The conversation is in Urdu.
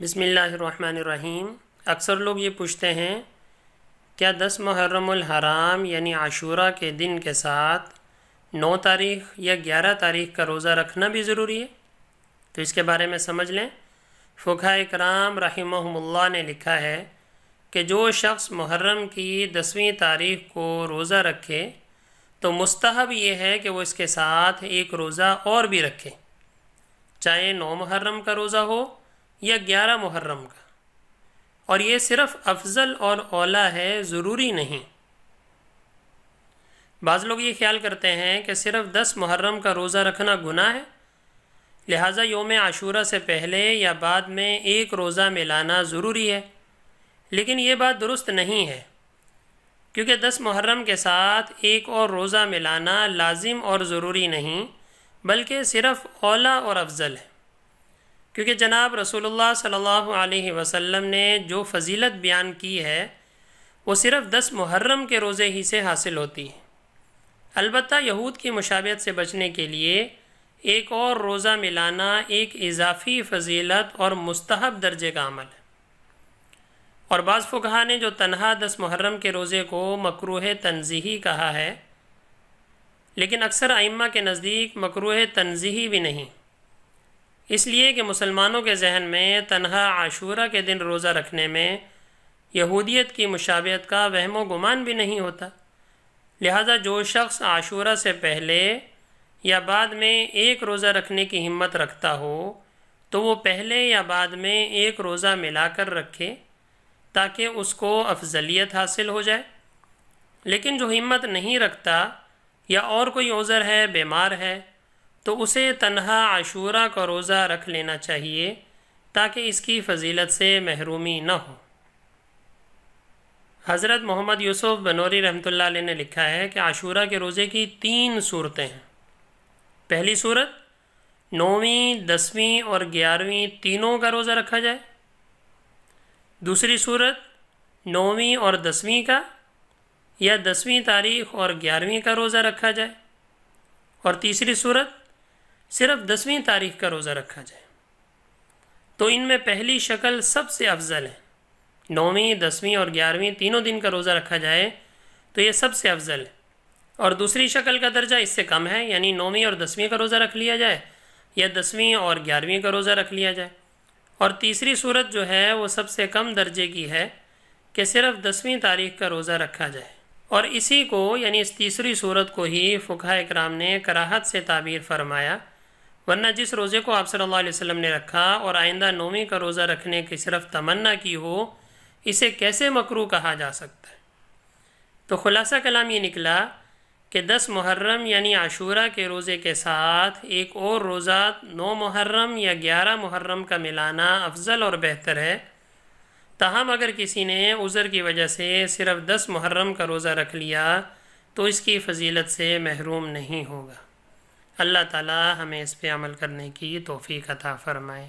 بسم اللہ الرحمن الرحیم۔ اکثر لوگ یہ پوچھتے ہیں کیا 10 محرم الحرام یعنی عاشوراء کے دن کے ساتھ 9 تاریخ یا 11 تاریخ کا روزہ رکھنا بھی ضروری ہے؟ تو اس کے بارے میں سمجھ لیں۔ فقہاء اکرام رحمہم اللہ نے لکھا ہے کہ جو شخص محرم کی 10ویں تاریخ کو روزہ رکھے تو مستحب یہ ہے کہ وہ اس کے ساتھ ایک روزہ اور بھی رکھے، چاہے 9 محرم کا روزہ ہو یا 11 محرم کا، اور یہ صرف افضل اور اولیٰ ہے، ضروری نہیں۔ بعض لوگ یہ خیال کرتے ہیں کہ صرف 10 محرم کا روزہ رکھنا گناہ ہے، لہٰذا یوم عاشوراء سے پہلے یا بعد میں ایک روزہ ملانا ضروری ہے، لیکن یہ بات درست نہیں ہے، کیونکہ 10 محرم کے ساتھ ایک اور روزہ ملانا لازم اور ضروری نہیں، بلکہ صرف اولیٰ اور افضل ہے، کیونکہ جناب رسول اللہ صلی اللہ علیہ وسلم نے جو فضیلت بیان کی ہے وہ صرف 10 محرم کے روزے ہی سے حاصل ہوتی ہے۔ البتہ یہود کی مشابہت سے بچنے کے لیے ایک اور روزہ ملانا ایک اضافی فضیلت اور مستحب درجے کا عمل ہے، اور بعض فقہا نے جو تنہا 10 محرم کے روزے کو مکروہ تنزیہی کہا ہے، لیکن اکثر ائمہ کے نزدیک مکروہ تنزیہی بھی نہیں، اس لیے کہ مسلمانوں کے ذہن میں تنہا عاشوراء کے دن روزہ رکھنے میں یہودیت کی مشابہت کا وہم و گمان بھی نہیں ہوتا، لہذا جو شخص عاشوراء سے پہلے یا بعد میں ایک روزہ رکھنے کی ہمت رکھتا ہو تو وہ پہلے یا بعد میں ایک روزہ ملا کر رکھے تاکہ اس کو افضلیت حاصل ہو جائے، لیکن جو ہمت نہیں رکھتا یا اور کوئی عذر ہے، بیمار ہے، تو اسے تنہا عاشوراء کا روزہ رکھ لینا چاہیے تاکہ اس کی فضیلت سے محرومی نہ ہو۔ حضرت محمد یوسف بنوری رحمۃ اللہ علیہ نے لکھا ہے کہ عاشوراء کے روزے کی 3 صورتیں ہیں۔ پہلی صورت 9ویں، 10ویں اور 11ویں تینوں کا روزہ رکھا جائے۔ دوسری صورت 9ویں اور 10ویں کا، یا 10ویں تاریخ اور 11ویں کا روزہ رکھا جائے، اور تیسری صورت صرف 10ویں تاریخ کا روزہ رکھا جائے۔ تو ان میں پہلی شکل سب سے افضل ہے، 9ویں، 10ویں اور 11ویں تینوں دن کا روزہ رکھا جائے تو یہ سب سے افضل ہے، اور دوسری شکل کا درجہ اس سے کم ہے، یعنی 9ویں اور 10ویں کا روزہ رکھ لیا جائے یا 10ویں اور 11ویں کا روزہ رکھ لیا جائے، اور تیسری صورت جو ہے وہ سب سے کم درجے کی ہے کہ صرف 10ویں تاریخ کا روزہ رکھا جائے، اور اسی کو یعنی اس تیسری صورت کو ہی فقہاء اکرام نے کراہت سے تعبیر فرمایا، ورنہ جس روزے کو آپ صلی اللہ علیہ وسلم نے رکھا اور آئندہ 9ویں کا روزہ رکھنے کی صرف تمنا کی ہو، اسے کیسے مکروہ کہا جا سکتا ہے؟ تو خلاصہ کلام یہ نکلا کہ 10 محرم یعنی عاشوراء کے روزے کے ساتھ ایک اور روزہ 9 محرم یا 11 محرم کا ملانا افضل اور بہتر ہے، تاہم اگر کسی نے عذر کی وجہ سے صرف 10 محرم کا روزہ رکھ لیا تو اس کی فضیلت سے محروم نہیں ہوگا۔ اللہ تعالی ہمیں اس پہ عمل کرنے کی توفیق عطا فرمائے۔